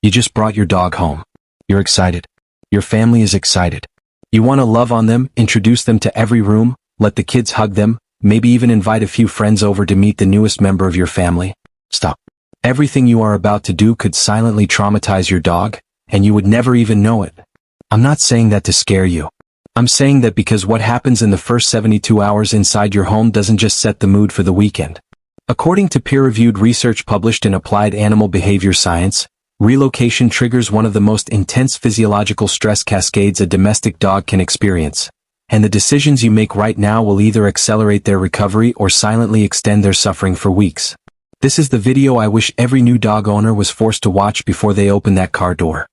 You just brought your dog home. You're excited. Your family is excited. You want to love on them, introduce them to every room, let the kids hug them, maybe even invite a few friends over to meet the newest member of your family. Stop. Everything you are about to do could silently traumatize your dog, and you would never even know it. I'm not saying that to scare you. I'm saying that because what happens in the first 72 hours inside your home doesn't just set the mood for the weekend. According to peer-reviewed research published in Applied Animal Behavior Science, relocation triggers one of the most intense physiological stress cascades a domestic dog can experience, and the decisions you make right now will either accelerate their recovery or silently extend their suffering for weeks. This is the video I wish every new dog owner was forced to watch before they open that car door.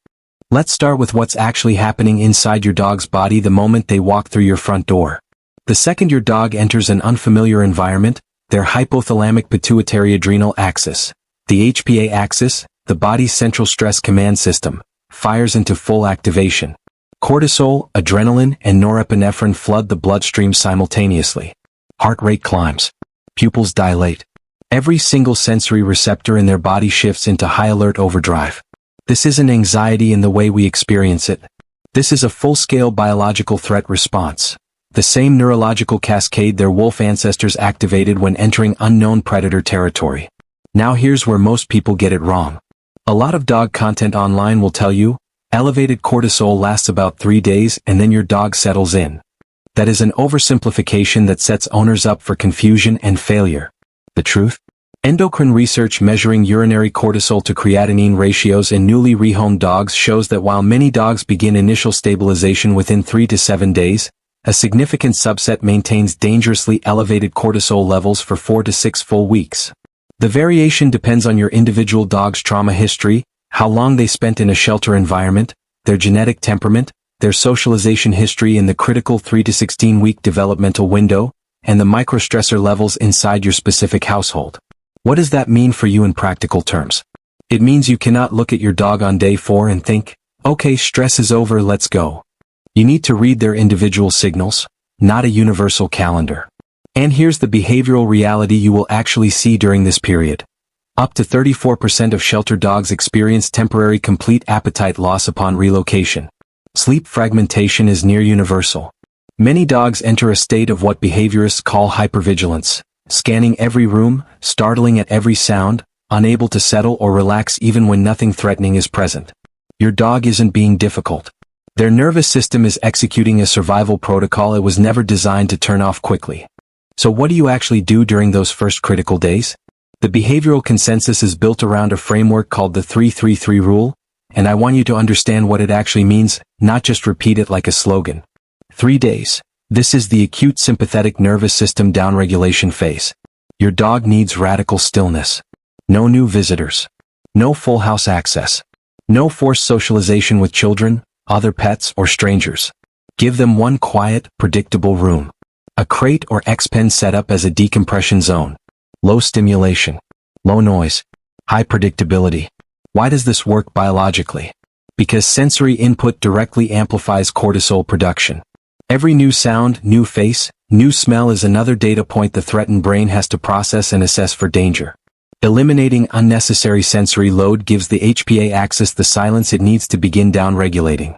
Let's start with what's actually happening inside your dog's body the moment they walk through your front door. The second your dog enters an unfamiliar environment, their hypothalamic pituitary adrenal axis, the HPA axis, the body's central stress command system, fires into full activation. Cortisol, adrenaline, and norepinephrine flood the bloodstream simultaneously. Heart rate climbs. Pupils dilate. Every single sensory receptor in their body shifts into high alert overdrive. This isn't anxiety in the way we experience it. This is a full-scale biological threat response. The same neurological cascade their wolf ancestors activated when entering unknown predator territory. Now here's where most people get it wrong. A lot of dog content online will tell you, elevated cortisol lasts about 3 days and then your dog settles in. That is an oversimplification that sets owners up for confusion and failure. The truth? Endocrine research measuring urinary cortisol to creatinine ratios in newly rehomed dogs shows that while many dogs begin initial stabilization within 3 to 7 days, a significant subset maintains dangerously elevated cortisol levels for 4 to 6 full weeks. The variation depends on your individual dog's trauma history, how long they spent in a shelter environment, their genetic temperament, their socialization history in the critical 3 to 16-week developmental window, and the microstressor levels inside your specific household. What does that mean for you in practical terms? It means you cannot look at your dog on day 4 and think, okay, stress is over, let's go. You need to read their individual signals, not a universal calendar. And here's the behavioral reality you will actually see during this period. Up to 34% of shelter dogs experience temporary complete appetite loss upon relocation. Sleep fragmentation is near universal. Many dogs enter a state of what behaviorists call hypervigilance, scanning every room, startling at every sound, unable to settle or relax even when nothing threatening is present. Your dog isn't being difficult. Their nervous system is executing a survival protocol it was never designed to turn off quickly. So what do you actually do during those first critical days? The behavioral consensus is built around a framework called the 3-3-3 rule, and I want you to understand what it actually means, not just repeat it like a slogan. 3 days. This is the acute sympathetic nervous system downregulation phase. Your dog needs radical stillness. No new visitors. No full house access. No forced socialization with children, other pets, or strangers. Give them one quiet, predictable room. A crate or X-pen set up as a decompression zone. Low stimulation. Low noise. High predictability. Why does this work biologically? Because sensory input directly amplifies cortisol production. Every new sound, new face, new smell is another data point the threatened brain has to process and assess for danger. Eliminating unnecessary sensory load gives the HPA axis the silence it needs to begin downregulating.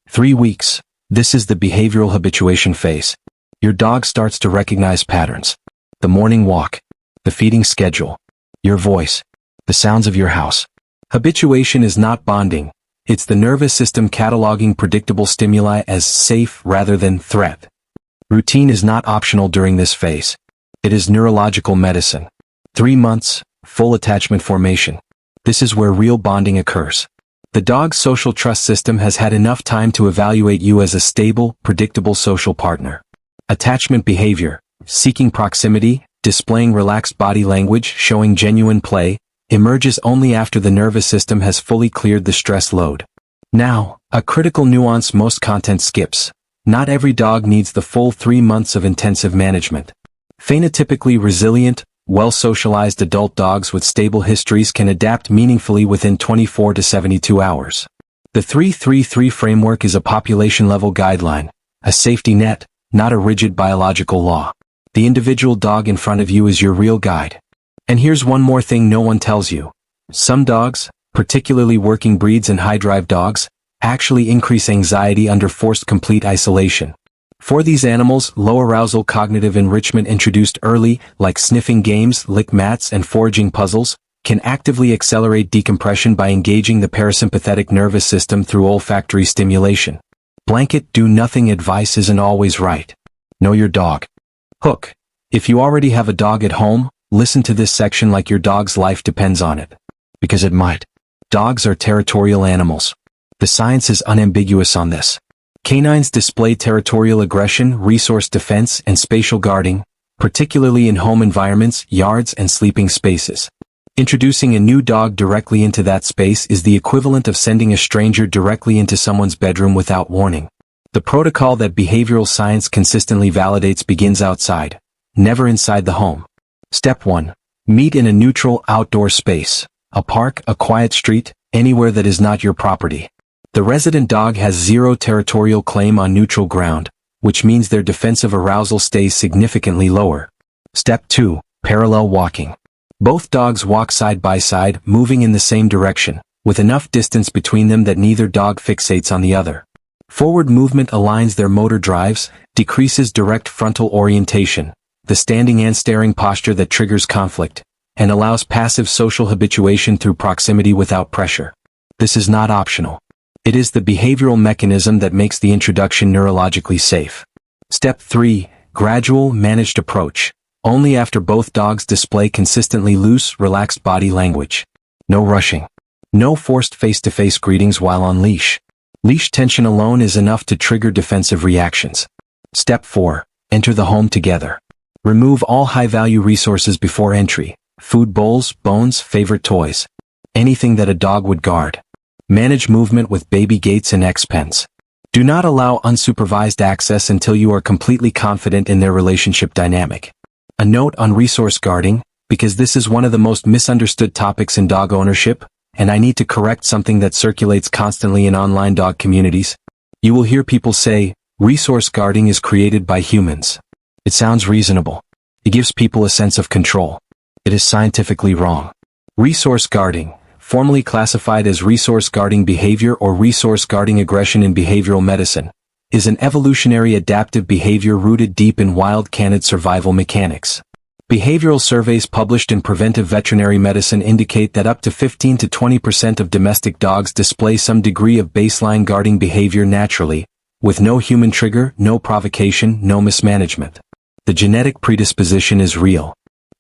3 weeks. This is the behavioral habituation phase. Your dog starts to recognize patterns. The morning walk. The feeding schedule. Your voice. The sounds of your house. Habituation is not bonding. It's the nervous system cataloging predictable stimuli as safe rather than threat. Routine is not optional during this phase. It is neurological medicine. 3 months, full attachment formation. This is where real bonding occurs. The dog's social trust system has had enough time to evaluate you as a stable, predictable social partner. Attachment behavior, seeking proximity, displaying relaxed body language, showing genuine play, emerges only after the nervous system has fully cleared the stress load. Now, a critical nuance most content skips. Not every dog needs the full 3 months of intensive management. Phenotypically resilient, well-socialized adult dogs with stable histories can adapt meaningfully within 24 to 72 hours. The 3-3-3 framework is a population-level guideline, a safety net, not a rigid biological law. The individual dog in front of you is your real guide. And here's one more thing no one tells you. Some dogs, particularly working breeds and high-drive dogs, actually increase anxiety under forced complete isolation. For these animals, low-arousal cognitive enrichment introduced early, like sniffing games, lick mats, and foraging puzzles, can actively accelerate decompression by engaging the parasympathetic nervous system through olfactory stimulation. Blanket do-nothing advice isn't always right. Know your dog. Hook. If you already have a dog at home, listen to this section like your dog's life depends on it. Because it might. Dogs are territorial animals. The science is unambiguous on this. Canines display territorial aggression, resource defense, and spatial guarding, particularly in home environments, yards, and sleeping spaces. Introducing a new dog directly into that space is the equivalent of sending a stranger directly into someone's bedroom without warning. The protocol that behavioral science consistently validates begins outside, never inside the home. Step 1. Meet in a neutral outdoor space. A park, a quiet street, anywhere that is not your property. The resident dog has zero territorial claim on neutral ground, which means their defensive arousal stays significantly lower. Step 2. Parallel walking. Both dogs walk side by side, moving in the same direction, with enough distance between them that neither dog fixates on the other. Forward movement aligns their motor drives, decreases direct frontal orientation, the standing and staring posture that triggers conflict, and allows passive social habituation through proximity without pressure. This is not optional. It is the behavioral mechanism that makes the introduction neurologically safe. Step 3. Gradual, managed approach. Only after both dogs display consistently loose, relaxed body language. No rushing. No forced face-to-face greetings while on leash. Leash tension alone is enough to trigger defensive reactions. Step 4. Enter the home together. Remove all high-value resources before entry. Food bowls, bones, favorite toys. Anything that a dog would guard. Manage movement with baby gates and X-pens. Do not allow unsupervised access until you are completely confident in their relationship dynamic. A note on resource guarding, because this is one of the most misunderstood topics in dog ownership, and I need to correct something that circulates constantly in online dog communities. You will hear people say, resource guarding is created by humans. It sounds reasonable. It gives people a sense of control. It is scientifically wrong. Resource guarding, formally classified as resource guarding behavior or resource guarding aggression in behavioral medicine, is an evolutionary adaptive behavior rooted deep in wild canid survival mechanics. Behavioral surveys published in Preventive Veterinary Medicine indicate that up to 15 to 20% of domestic dogs display some degree of baseline guarding behavior naturally, with no human trigger, no provocation, no mismanagement. The genetic predisposition is real.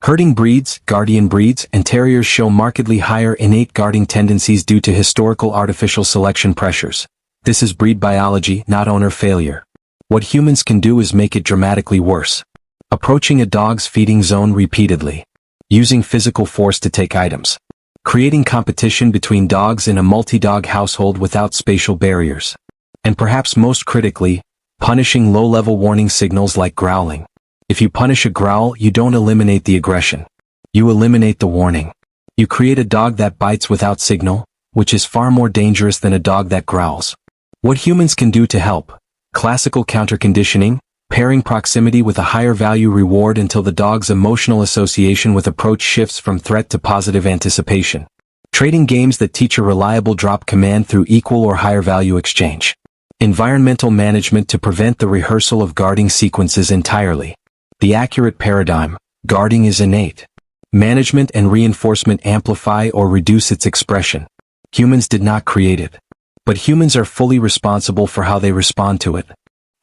Herding breeds, guardian breeds, and terriers show markedly higher innate guarding tendencies due to historical artificial selection pressures. This is breed biology, not owner failure. What humans can do is make it dramatically worse. Approaching a dog's feeding zone repeatedly. Using physical force to take items. Creating competition between dogs in a multi-dog household without spatial barriers. And perhaps most critically, punishing low-level warning signals like growling. If you punish a growl, you don't eliminate the aggression. You eliminate the warning. You create a dog that bites without signal, which is far more dangerous than a dog that growls. What humans can do to help. Classical counterconditioning, pairing proximity with a higher value reward until the dog's emotional association with approach shifts from threat to positive anticipation. Trading games that teach a reliable drop command through equal or higher value exchange. Environmental management to prevent the rehearsal of guarding sequences entirely. The accurate paradigm, guarding is innate. Management and reinforcement amplify or reduce its expression. Humans did not create it. But humans are fully responsible for how they respond to it.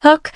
Hook.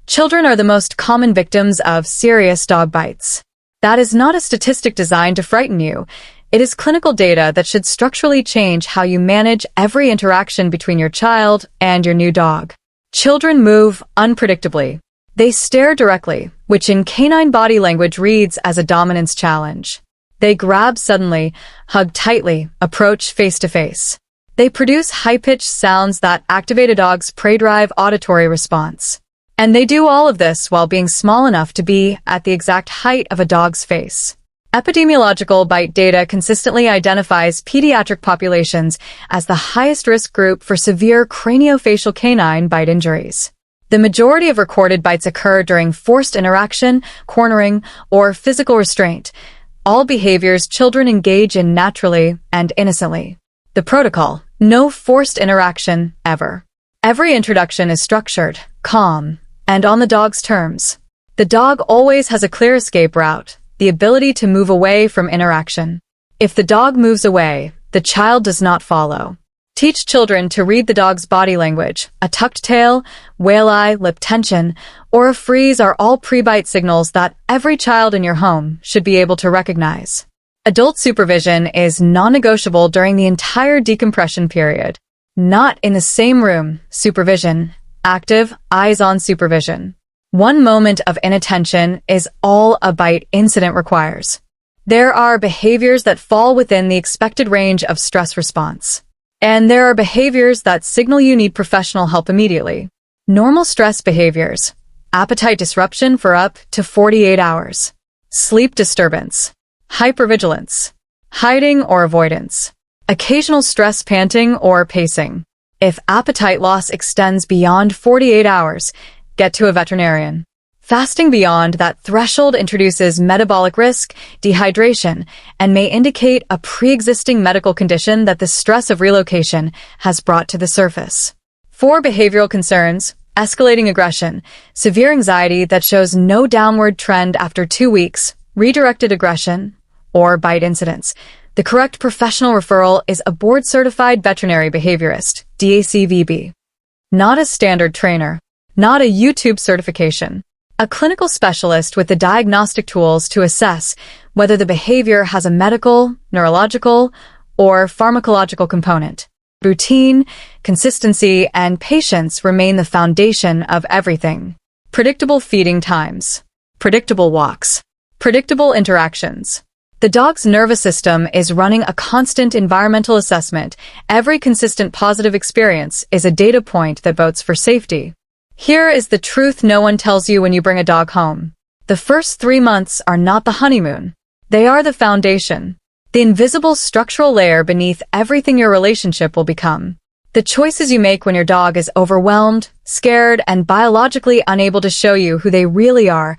Children are the most common victims of serious dog bites. That is not a statistic designed to frighten you. It is clinical data that should structurally change how you manage every interaction between your child and your new dog. Children move unpredictably. They stare directly, which in canine body language reads as a dominance challenge. They grab suddenly, hug tightly, approach face to face. They produce high-pitched sounds that activate a dog's prey drive auditory response. And they do all of this while being small enough to be at the exact height of a dog's face. Epidemiological bite data consistently identifies pediatric populations as the highest risk group for severe craniofacial canine bite injuries. The majority of recorded bites occur during forced interaction, cornering, or physical restraint, all behaviors children engage in naturally and innocently. The protocol: no forced interaction, ever. Every introduction is structured, calm, and on the dog's terms. The dog always has a clear escape route, the ability to move away from interaction. If the dog moves away, the child does not follow. Teach children to read the dog's body language. A tucked tail, whale eye, lip tension, or a freeze are all pre-bite signals that every child in your home should be able to recognize. Adult supervision is non-negotiable during the entire decompression period. Not in the same room, supervision, active, eyes-on supervision. 1 moment of inattention is all a bite incident requires. There are behaviors that fall within the expected range of stress response. And there are behaviors that signal you need professional help immediately. Normal stress behaviors: appetite disruption for up to 48 hours, sleep disturbance, hypervigilance, hiding or avoidance, occasional stress panting or pacing. If appetite loss extends beyond 48 hours, get to a veterinarian. Fasting beyond that threshold introduces metabolic risk, dehydration, and may indicate a pre-existing medical condition that the stress of relocation has brought to the surface. 4 behavioral concerns: escalating aggression, severe anxiety that shows no downward trend after 2 weeks, redirected aggression, or bite incidents. The correct professional referral is a board-certified veterinary behaviorist, DACVB. Not a standard trainer, not a YouTube certification. A clinical specialist with the diagnostic tools to assess whether the behavior has a medical, neurological, or pharmacological component. Routine, consistency, and patience remain the foundation of everything. Predictable feeding times, predictable walks, predictable interactions. The dog's nervous system is running a constant environmental assessment. Every consistent positive experience is a data point that votes for safety. Here is the truth no one tells you when you bring a dog home. The first 3 months are not the honeymoon. They are the foundation, the invisible structural layer beneath everything your relationship will become. The choices you make when your dog is overwhelmed, scared, and biologically unable to show you who they really are,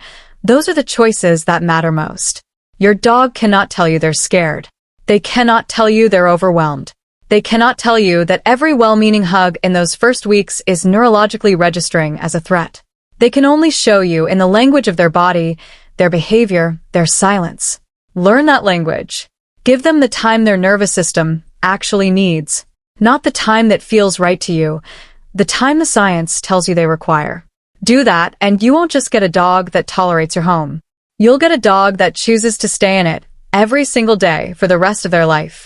those are the choices that matter most. Your dog cannot tell you they're scared. They cannot tell you they're overwhelmed. They cannot tell you that every well-meaning hug in those first weeks is neurologically registering as a threat. They can only show you in the language of their body, their behavior, their silence. Learn that language. Give them the time their nervous system actually needs, not the time that feels right to you, the time the science tells you they require. Do that, and you won't just get a dog that tolerates your home. You'll get a dog that chooses to stay in it every single day for the rest of their life.